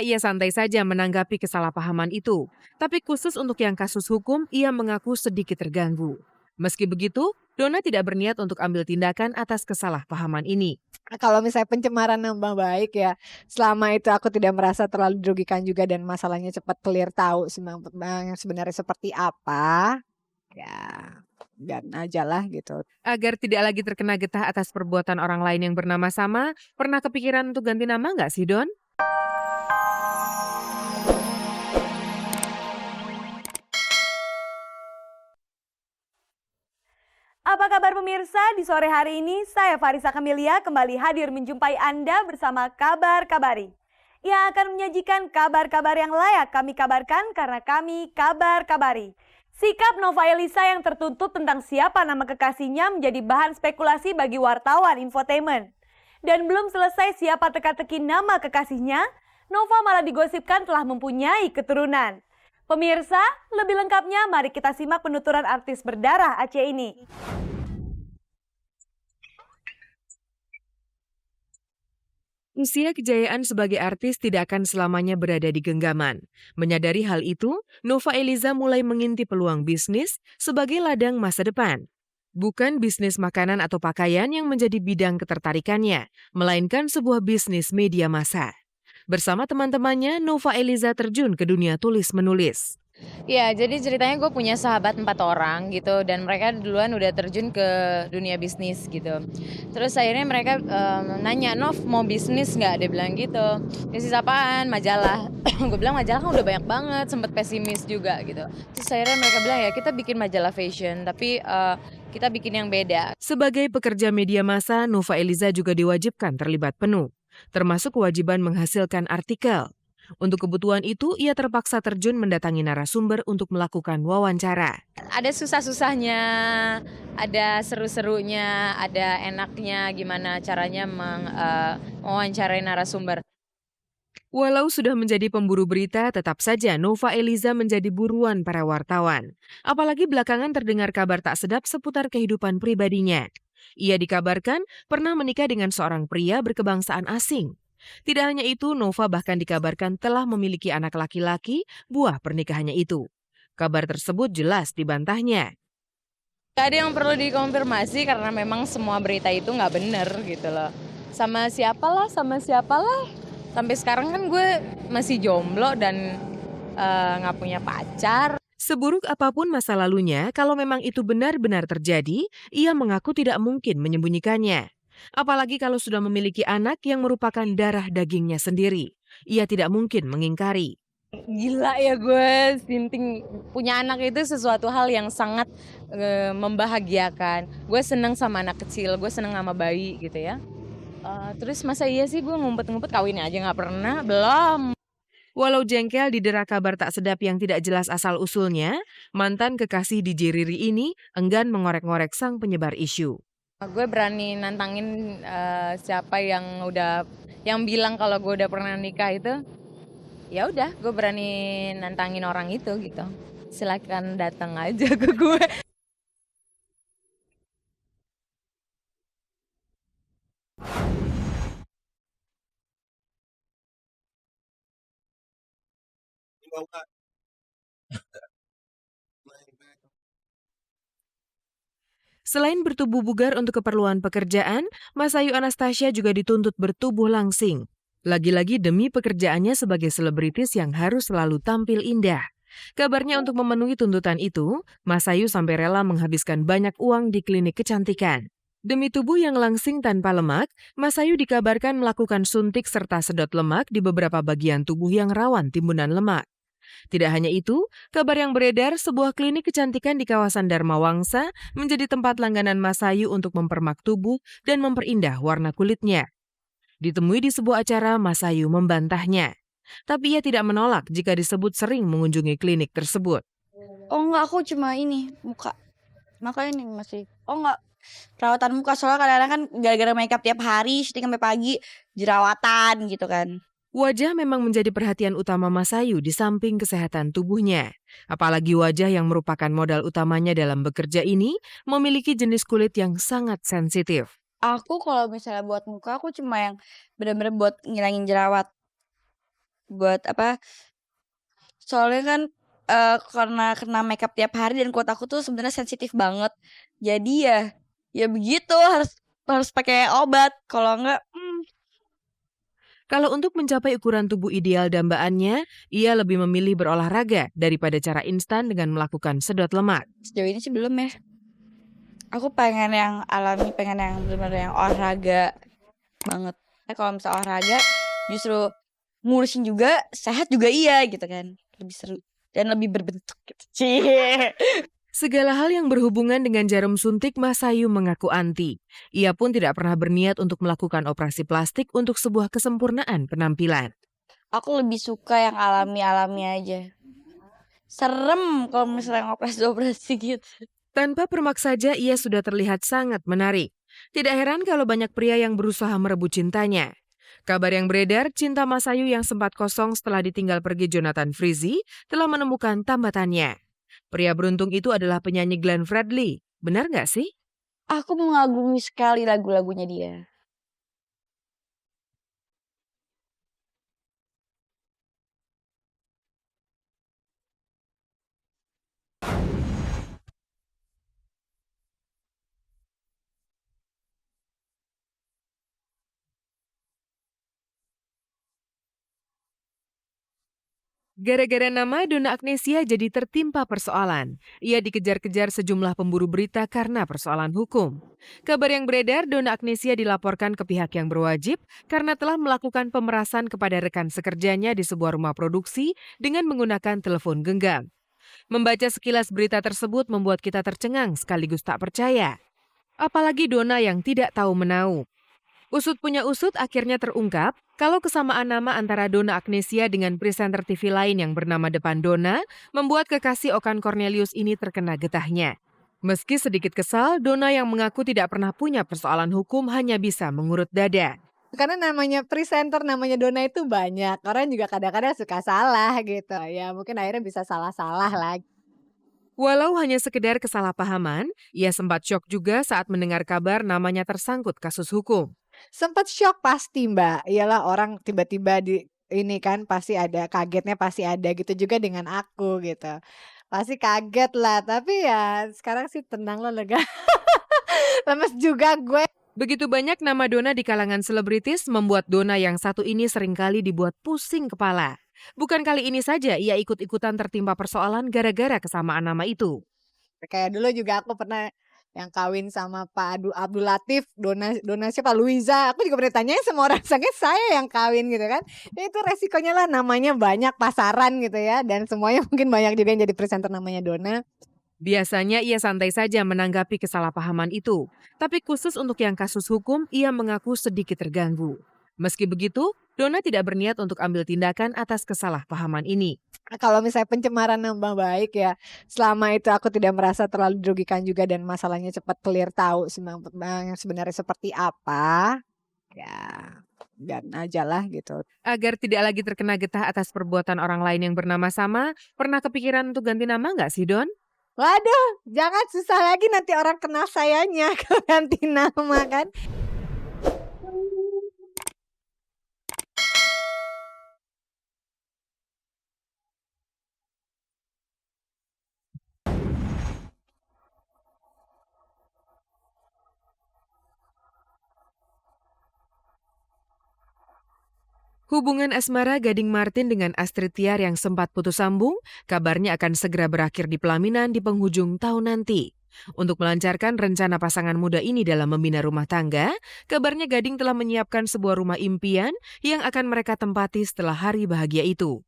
Ia santai saja menanggapi kesalahpahaman itu. Tapi khusus untuk yang kasus hukum, ia mengaku sedikit terganggu. Meski begitu, Donna tidak berniat untuk ambil tindakan atas kesalahpahaman ini. Kalau misalnya pencemaran nama baik ya, selama itu aku tidak merasa terlalu dirugikan juga dan masalahnya cepat clear tahu yang sebenarnya seperti apa, ya dan ajalah gitu. Agar tidak lagi terkena getah atas perbuatan orang lain yang bernama sama, pernah kepikiran untuk ganti nama nggak sih, Don? Apa kabar pemirsa? Di sore hari ini saya Farisa Kamilia kembali hadir menjumpai Anda bersama Kabar Kabari. Yang akan menyajikan kabar-kabar yang layak kami kabarkan karena kami Kabar Kabari. Sikap Nova Elisa yang tertuntut tentang siapa nama kekasihnya menjadi bahan spekulasi bagi wartawan infotainment. Dan belum selesai siapa teka-teki nama kekasihnya, Nova malah digosipkan telah mempunyai keturunan. Pemirsa, lebih lengkapnya mari kita simak penuturan artis berdarah Aceh ini. Usia kejayaan sebagai artis tidak akan selamanya berada di genggaman. Menyadari hal itu, Nova Eliza mulai mengintip peluang bisnis sebagai ladang masa depan. Bukan bisnis makanan atau pakaian yang menjadi bidang ketertarikannya, melainkan sebuah bisnis media massa. Bersama teman-temannya, Nova Eliza terjun ke dunia tulis-menulis. Ya, jadi ceritanya gue punya sahabat 4 orang gitu dan mereka duluan udah terjun ke dunia bisnis gitu. Terus akhirnya mereka nanya, "Nov mau bisnis nggak?" Dia bilang gitu. "Bisnis apaan?" "Majalah." Gue bilang majalah kan udah banyak banget, sempet pesimis juga gitu. Terus akhirnya mereka bilang ya kita bikin majalah fashion tapi kita bikin yang beda. Sebagai pekerja media massa, Nova Eliza juga diwajibkan terlibat penuh, termasuk kewajiban menghasilkan artikel. Untuk kebutuhan itu, ia terpaksa terjun mendatangi narasumber untuk melakukan wawancara. Ada susah-susahnya, ada seru-serunya, ada enaknya gimana caranya mewawancarai narasumber. Walau sudah menjadi pemburu berita, tetap saja Nova Eliza menjadi buruan para wartawan. Apalagi belakangan terdengar kabar tak sedap seputar kehidupan pribadinya. Ia dikabarkan pernah menikah dengan seorang pria berkebangsaan asing. Tidak hanya itu, Nova bahkan dikabarkan telah memiliki anak laki-laki buah pernikahannya itu. Kabar tersebut jelas dibantahnya. Gak ada yang perlu dikonfirmasi karena memang semua berita itu nggak bener gitu loh. Sama siapalah. Sampai sekarang kan gue masih jomblo dan nggak punya pacar. Seburuk apapun masa lalunya, kalau memang itu benar-benar terjadi, ia mengaku tidak mungkin menyembunyikannya. Apalagi kalau sudah memiliki anak yang merupakan darah dagingnya sendiri. Ia tidak mungkin mengingkari. Gila ya gue, Sinting punya anak itu sesuatu hal yang sangat membahagiakan. Gue seneng sama anak kecil, gue seneng sama bayi gitu ya. Terus masa iya sih gue ngumpet-ngumpet kawinnya aja gak pernah, belum. Walau jengkel didera kabar tak sedap yang tidak jelas asal-usulnya, mantan kekasih DJ Riri ini enggan mengorek-ngorek sang penyebar isu. Gue berani nantangin siapa yang bilang kalau gue udah pernah nikah itu. Ya udah, gue berani nantangin orang itu gitu. Silakan datang aja ke gue. Selain bertubuh bugar untuk keperluan pekerjaan, Masayu Anastasia juga dituntut bertubuh langsing. Lagi-lagi demi pekerjaannya sebagai selebritis yang harus selalu tampil indah. Kabarnya untuk memenuhi tuntutan itu, Masayu sampai rela menghabiskan banyak uang di klinik kecantikan. Demi tubuh yang langsing tanpa lemak, Masayu dikabarkan melakukan suntik serta sedot lemak di beberapa bagian tubuh yang rawan timbunan lemak. Tidak hanya itu, kabar yang beredar sebuah klinik kecantikan di kawasan Dharma Wangsa menjadi tempat langganan Masayu untuk mempermak tubuh dan memperindah warna kulitnya. Ditemui di sebuah acara, Masayu membantahnya. Tapi ia tidak menolak jika disebut sering mengunjungi klinik tersebut. Oh enggak, aku cuma ini, muka. Makanya ini masih, oh enggak, perawatan muka. Soalnya kadang-kadang kan gara-gara makeup tiap hari, syuting sampai pagi, jerawatan gitu kan. Wajah memang menjadi perhatian utama Masayu di samping kesehatan tubuhnya. Apalagi wajah yang merupakan modal utamanya dalam bekerja ini memiliki jenis kulit yang sangat sensitif. Aku kalau misalnya buat muka, aku cuma yang bener-bener buat ngilangin jerawat. buat apa, soalnya kan, karena kena makeup tiap hari dan kulit aku tuh sebenarnya sensitif banget. Jadi ya begitu harus pakai obat, kalau enggak, Kalau untuk mencapai ukuran tubuh ideal dambaannya, ia lebih memilih berolahraga daripada cara instan dengan melakukan sedot lemak. sejauh ini sih belum ya. Aku pengen yang alami, pengen yang bener-bener yang olahraga banget. Kalau misalnya olahraga justru ngurusin juga, sehat juga iya gitu kan. Lebih seru dan lebih berbentuk gitu. Cie. Segala hal yang berhubungan dengan jarum suntik, Masayu mengaku anti. Ia pun tidak pernah berniat untuk melakukan operasi plastik untuk sebuah kesempurnaan penampilan. Aku lebih suka yang alami-alami aja. Serem kalau misalnya operasi-operasi gitu. Tanpa permak saja, ia sudah terlihat sangat menarik. Tidak heran kalau banyak pria yang berusaha merebut cintanya. Kabar yang beredar, cinta Masayu yang sempat kosong setelah ditinggal pergi Jonathan Frizzy telah menemukan tambatannya. Pria beruntung itu adalah penyanyi Glenn Fredly. Benar nggak sih? Aku mengagumi sekali lagu-lagunya dia. Gara-gara nama, Donna Agnesia jadi tertimpa persoalan. Ia dikejar-kejar sejumlah pemburu berita karena persoalan hukum. Kabar yang beredar, Donna Agnesia dilaporkan ke pihak yang berwajib karena telah melakukan pemerasan kepada rekan sekerjanya di sebuah rumah produksi dengan menggunakan telepon genggam. Membaca sekilas berita tersebut membuat kita tercengang sekaligus tak percaya. Apalagi Donna yang tidak tahu menau. Usut punya usut akhirnya terungkap kalau kesamaan nama antara Donna Agnesia dengan presenter TV lain yang bernama depan Donna membuat kekasih Okan Cornelius ini terkena getahnya. Meski sedikit kesal, Donna yang mengaku tidak pernah punya persoalan hukum hanya bisa mengurut dada. Karena namanya presenter, namanya Donna itu banyak. Orang juga kadang-kadang suka salah gitu. Ya mungkin akhirnya bisa salah-salah lagi. Walau hanya sekedar kesalahpahaman, ia sempat syok juga saat mendengar kabar namanya tersangkut kasus hukum. Sempat shock pasti Mbak. Iyalah orang tiba-tiba ini kan pasti ada kagetnya, pasti ada gitu juga dengan aku gitu. Pasti kaget lah, tapi ya sekarang sih tenang lah, lega. Lemes juga gue. Begitu banyak nama Donna di kalangan selebritis membuat Donna yang satu ini seringkali dibuat pusing kepala. Bukan kali ini saja ia ikut-ikutan tertimpa persoalan gara-gara kesamaan nama itu. Kayak dulu juga aku pernah yang kawin sama Pak Abdul Latif, Donna siapa? Luiza. Aku juga pernah tanyain sama orang, sakit saya yang kawin gitu kan. Ya itu resikonya lah, namanya banyak pasaran gitu ya. Dan semuanya mungkin banyak juga yang jadi presenter namanya Donna. Biasanya ia santai saja menanggapi kesalahpahaman itu. Tapi khusus untuk yang kasus hukum, ia mengaku sedikit terganggu. Meski begitu, Donna tidak berniat untuk ambil tindakan atas kesalahpahaman ini. Kalau misalnya pencemaran nama baik ya, selama itu aku tidak merasa terlalu dirugikan juga dan masalahnya cepat clear tahu yang sebenarnya seperti apa, ya dan aja lah gitu. Agar tidak lagi terkena getah atas perbuatan orang lain yang bernama sama, pernah kepikiran untuk ganti nama nggak sih, Don? Waduh, jangan susah lagi nanti orang kenal sayanya kalau ganti nama kan. Hubungan asmara Gading Martin dengan Astrid Tiar yang sempat putus sambung, kabarnya akan segera berakhir di pelaminan di penghujung tahun nanti. Untuk melancarkan rencana pasangan muda ini dalam membina rumah tangga, kabarnya Gading telah menyiapkan sebuah rumah impian yang akan mereka tempati setelah hari bahagia itu.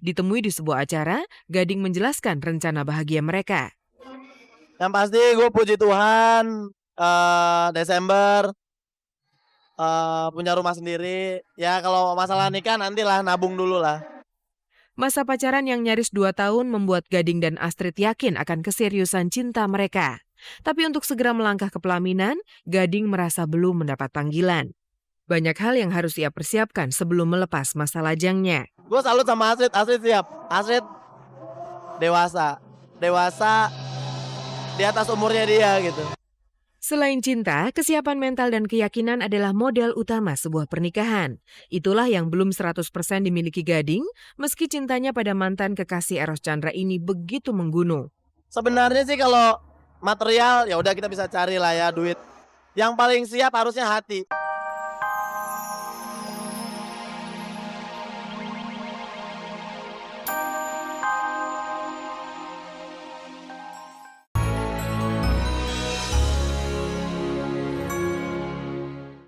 Ditemui di sebuah acara, Gading menjelaskan rencana bahagia mereka. Yang pasti gue puji Tuhan Desember punya rumah sendiri. Ya kalau masalah nikah nantilah, nabung dulu lah. Masa pacaran yang nyaris 2 tahun membuat Gading dan Astrid yakin akan keseriusan cinta mereka. Tapi untuk segera melangkah ke pelaminan, Gading merasa belum mendapat panggilan. Banyak hal yang harus ia persiapkan sebelum melepas masa lajangnya. Gue salut sama Astrid, Astrid siap. Astrid dewasa di atas umurnya dia gitu. Selain cinta, kesiapan mental dan keyakinan adalah modal utama sebuah pernikahan. Itulah yang belum 100% dimiliki Gading, meski cintanya pada mantan kekasih Eros Chandra ini begitu menggunung. Sebenarnya sih kalau material ya udah kita bisa cari lah ya duit. Yang paling siap harusnya hati.